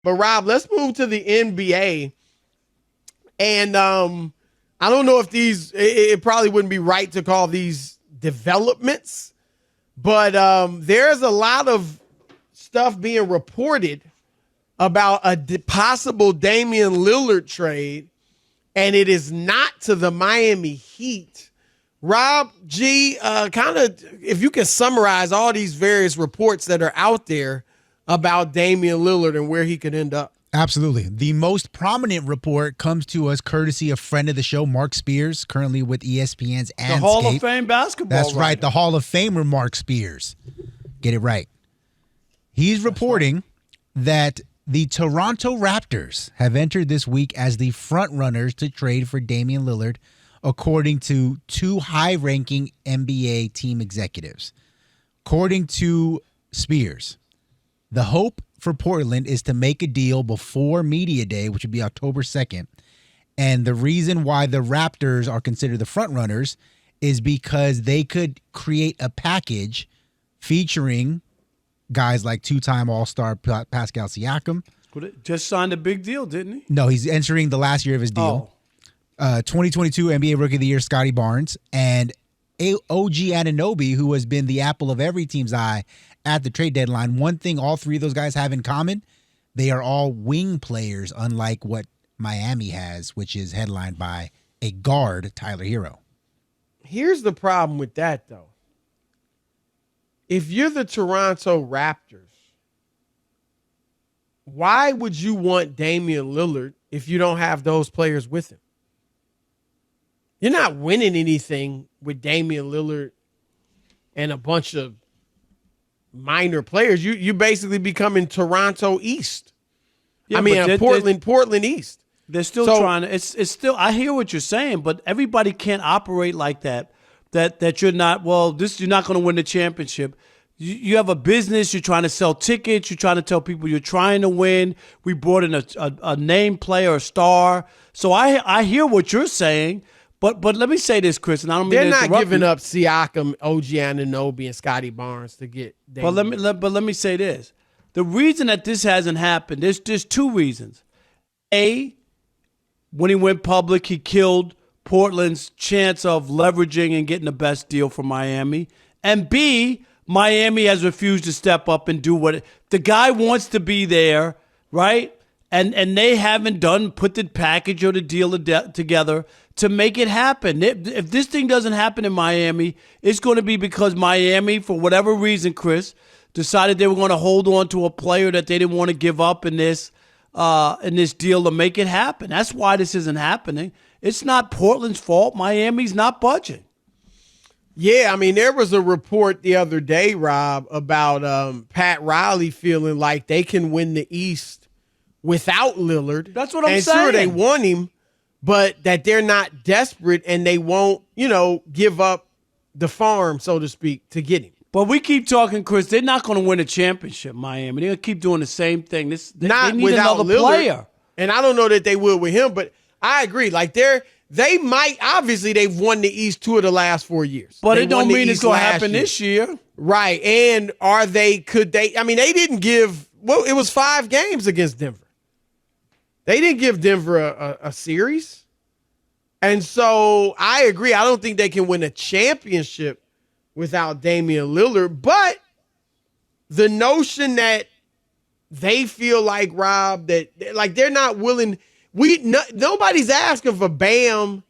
But Rob, let's move to the NBA. And I don't know if it probably wouldn't be right to call these developments, but there's a lot of stuff being reported about a possible Damian Lillard trade, and it is not to the Miami Heat. Rob G, kind of, if you can summarize all these various reports that are out there about Damian Lillard and where he could end up. Absolutely. The most prominent report comes to us courtesy of friend of the show, Mark Spears, currently with ESPN's Anscape. The Hall of Fame basketball That's right, the Hall of Famer Mark Spears. Get it right. He's reporting that the Toronto Raptors have entered this week as the front runners to trade for Damian Lillard, according to two high-ranking NBA team executives. According to Spears, the hope for Portland is to make a deal before Media Day, which would be October 2nd. And the reason why the Raptors are considered the front runners is because they could create a package featuring guys like two-time All-Star Pascal Siakam. Just signed a big deal, didn't he? No, he's entering the last year of his deal. 2022 NBA Rookie of the Year, Scotty Barnes, and OG Anunoby, who has been the apple of every team's eye at the trade deadline. One thing all three of those guys have in common, they are all wing players, unlike what Miami has, which is headlined by a guard, Tyler Hero. Here's the problem with that, though. If you're the Toronto Raptors, why would you want Damian Lillard if you don't have those players with him? You're not winning anything with Damian Lillard and a bunch of minor players. You basically becoming Toronto East. Yeah, Portland East. They're still trying to. It's still. I hear what you're saying, but everybody can't operate like that. That you're not. Well, you're not going to win the championship. You have a business. You're trying to sell tickets. You're trying to tell people you're trying to win. We brought in a name player, a star. So I hear what you're saying. But let me say this, Chris, and I don't mean they're to not interrupt giving you. up Siakam, OG Anunoby, and Scotty Barnes to get. But let me say this: the reason that this hasn't happened, there's two reasons. A, when he went public, he killed Portland's chance of leveraging and getting the best deal for Miami. And B, Miami has refused to step up and do what the guy wants to be there, right? And they haven't put the package or the deal together to make it happen. If this thing doesn't happen in Miami, it's going to be because Miami, for whatever reason, Chris, decided they were going to hold on to a player that they didn't want to give up in this deal to make it happen. That's why this isn't happening. It's not Portland's fault. Miami's not budging. Yeah, I mean, there was a report the other day, Rob, about Pat Riley feeling like they can win the East without Lillard. That's what I'm saying. And sure, they saying. want him, but that they're not desperate and they won't, give up the farm, so to speak, to get him. But we keep talking, Chris. They're not going to win a championship, Miami. They're going to keep doing the same thing. They need another Lillard, player. And I don't know that they will with him, but I agree. Like they might, obviously they've won the East 2 of the last 4 years. But it don't mean it's going to happen this year. Right. And they didn't give, it was 5 games against Denver. They didn't give Denver a series. And so I agree. I don't think they can win a championship without Damian Lillard. But the notion that they feel like, Rob, that like they're not willing. Nobody's asking for Bam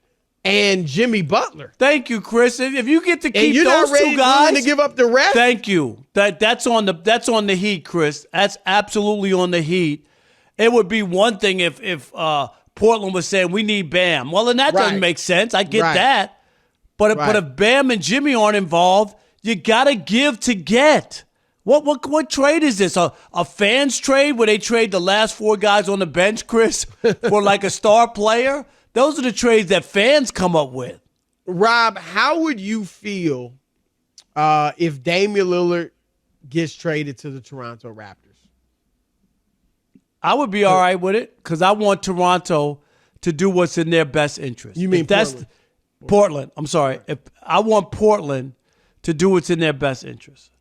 and Jimmy Butler. Thank you, Chris. If you get to keep you're those not ready, two guys, willing to give up the rest. Thank you. That's on the Heat, Chris. That's absolutely on the Heat. It would be one thing if Portland was saying we need Bam. Well, then that doesn't make sense. I get that. But if Bam and Jimmy aren't involved, you got to give to get. What trade is this? A fans trade where they trade the last 4 guys on the bench, Chris, for like a star player? Those are the trades that fans come up with. Rob, how would you feel if Damian Lillard gets traded to the Toronto Raptors? I would be all right with it because I want Toronto to do what's in their best interest. You mean Portland? I'm sorry. If I want Portland to do what's in their best interest.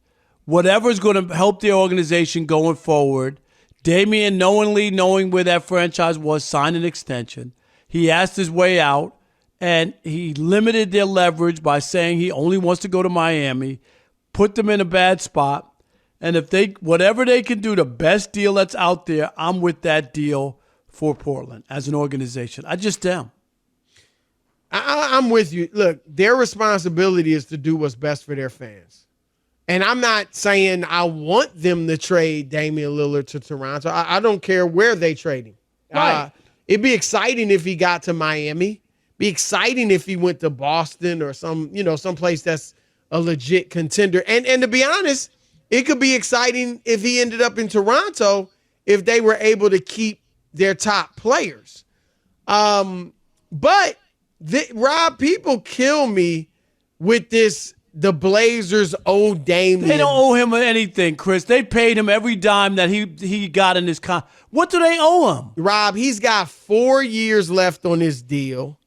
Whatever's going to help their organization going forward, Damian, knowing where that franchise was, signed an extension. He asked his way out, and he limited their leverage by saying he only wants to go to Miami, put them in a bad spot. And if whatever they can do, the best deal that's out there, I'm with that deal for Portland as an organization. I just am. I'm with you. Look, their responsibility is to do what's best for their fans. And I'm not saying I want them to trade Damian Lillard to Toronto. I don't care where they trade him. Right. It'd be exciting if he got to Miami. Be exciting if he went to Boston or some place that's a legit contender. And to be honest, it could be exciting if he ended up in Toronto if they were able to keep their top players. But Rob, people kill me with this. The Blazers owe Damian. They don't owe him anything, Chris. They paid him every dime that he got in his What do they owe him? Rob, he's got 4 years left on his deal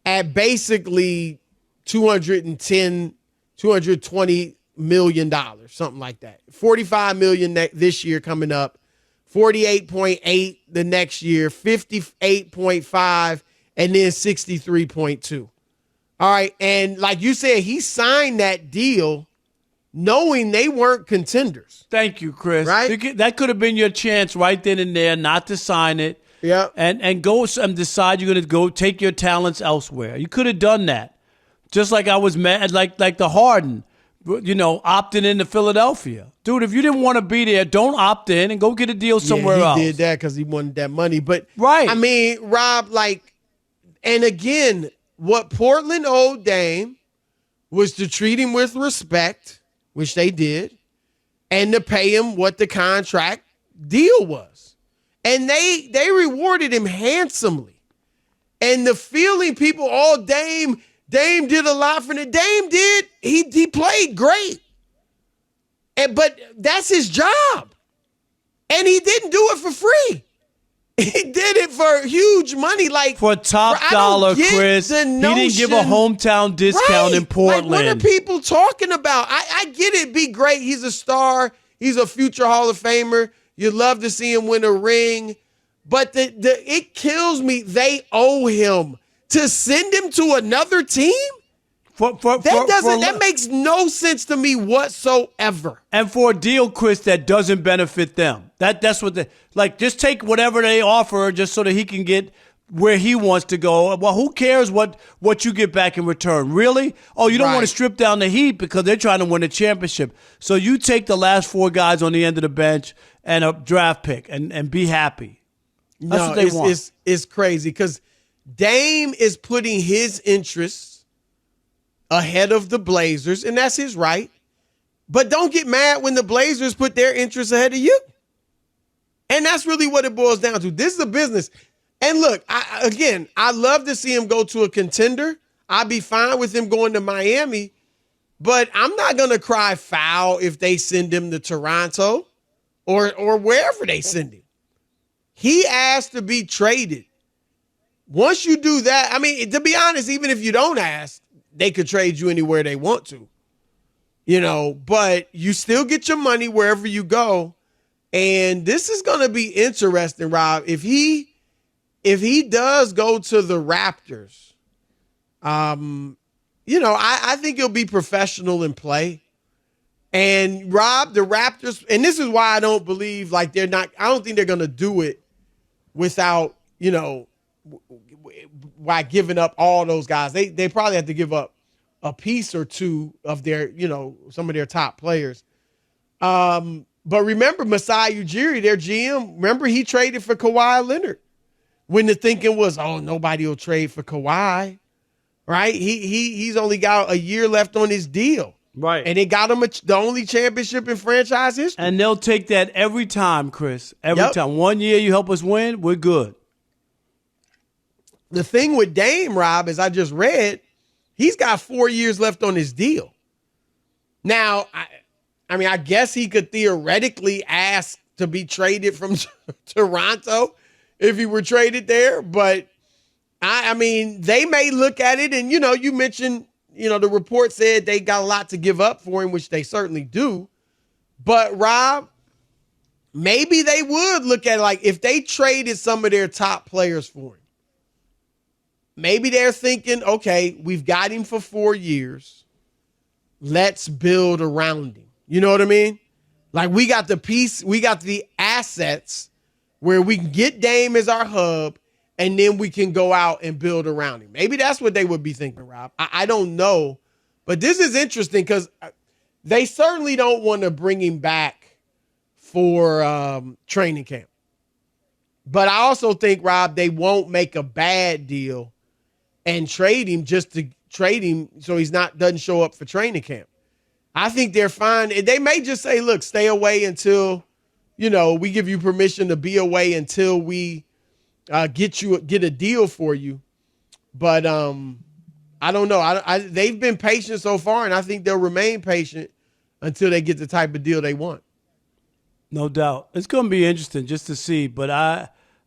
at basically $220 million, something like that. $45 million this year coming up, 48.8 the next year, 58.5, and then 63.2. All right, and like you said, he signed that deal knowing they weren't contenders. Thank you, Chris. Right? That could have been your chance right then and there not to sign it. Yeah. And go and decide you're going to go take your talents elsewhere. You could have done that. Just like I was mad, like the Harden, opting into Philadelphia. Dude, if you didn't want to be there, don't opt in and go get a deal somewhere else. He did that because he wanted that money. But, right. I mean, Rob, and again, what Portland owed Dame was to treat him with respect, which they did, and to pay him what the contract deal was. And they rewarded him handsomely. And the feeling people, Dame did a lot for them. Dame did. He played great. But that's his job. And he didn't do it for free. He did it for huge money, for top dollar, Chris. He didn't give a hometown discount in Portland. What are people talking about? I get it. Be great. He's a star. He's a future Hall of Famer. You'd love to see him win a ring. But it kills me. They owe him to send him to another team. That makes no sense to me whatsoever. And for a deal, Chris, that doesn't benefit them. That's what just take whatever they offer just so that he can get where he wants to go. Well, who cares what you get back in return? Really? Oh, you don't want to strip down the Heat because they're trying to win a championship. So you take the last 4 guys on the end of the bench and a draft pick and be happy. That's what they want. It's crazy because Dame is putting his interests ahead of the Blazers, and that's his right. But don't get mad when the Blazers put their interests ahead of you. And that's really what it boils down to. This is a business. And look, I love to see him go to a contender. I'd be fine with him going to Miami, but I'm not going to cry foul if they send him to Toronto or wherever they send him. He asked to be traded. Once you do that, I mean, to be honest, even if you don't ask, they could trade you anywhere they want to, but you still get your money wherever you go. And this is going to be interesting, Rob. If he does go to the Raptors, I think he'll be professional in play. And Rob, the Raptors, and this is why I don't believe I don't think they're going to do it without, by giving up all those guys. They probably have to give up a piece or two of their, some of their top players. But remember Masai Ujiri, their GM, remember he traded for Kawhi Leonard when the thinking was, nobody will trade for Kawhi, right? He's only got a year left on his deal. Right. And it got him the only championship in franchise history. And they'll take that every time, Chris. Every time. 1 year you help us win, we're good. The thing with Dame, Rob, as I just read, he's got 4 years left on his deal. Now, I guess he could theoretically ask to be traded from Toronto if he were traded there. But, they may look at it and, you mentioned, the report said they got a lot to give up for him, which they certainly do. But, Rob, maybe they would look at it like if they traded some of their top players for him. Maybe they're thinking, okay, we've got him for 4 years. Let's build around him. You know what I mean? Like we got the piece, we got the assets where we can get Dame as our hub, and then we can go out and build around him. Maybe that's what they would be thinking, Rob. I don't know. But this is interesting because they certainly don't want to bring him back for training camp. But I also think, Rob, they won't make a bad deal and trade him just to trade him so doesn't show up for training camp. I think they're fine. They may just say, look, stay away until, we give you permission to be away until we get a deal for you. But I don't know. They've been patient so far, and I think they'll remain patient until they get the type of deal they want. No doubt. It's going to be interesting just to see, but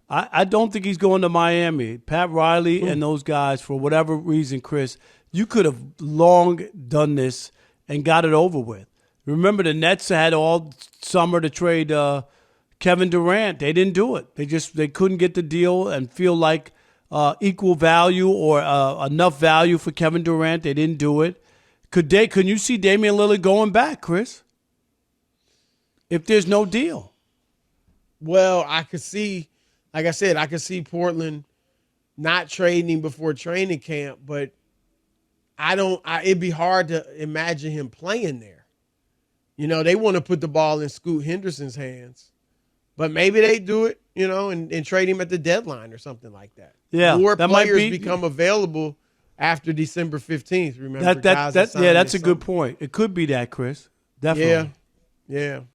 I don't think he's going to Miami. Pat Riley and those guys, for whatever reason, Chris, you could have long done this and got it over with. Remember, the Nets had all summer to trade Kevin Durant. They didn't do it. They couldn't get the deal and feel like equal value or enough value for Kevin Durant. They didn't do it. Can you see Damian Lillard going back, Chris? If there's no deal. Well, I could see, like I said, I could see Portland not trading him before training camp, but it'd be hard to imagine him playing there. They want to put the ball in Scoot Henderson's hands, but maybe they do it, and trade him at the deadline or something like that. Yeah, more that players become available after December 15th. Remember, that's a good point. It could be that, Chris. Definitely. Yeah.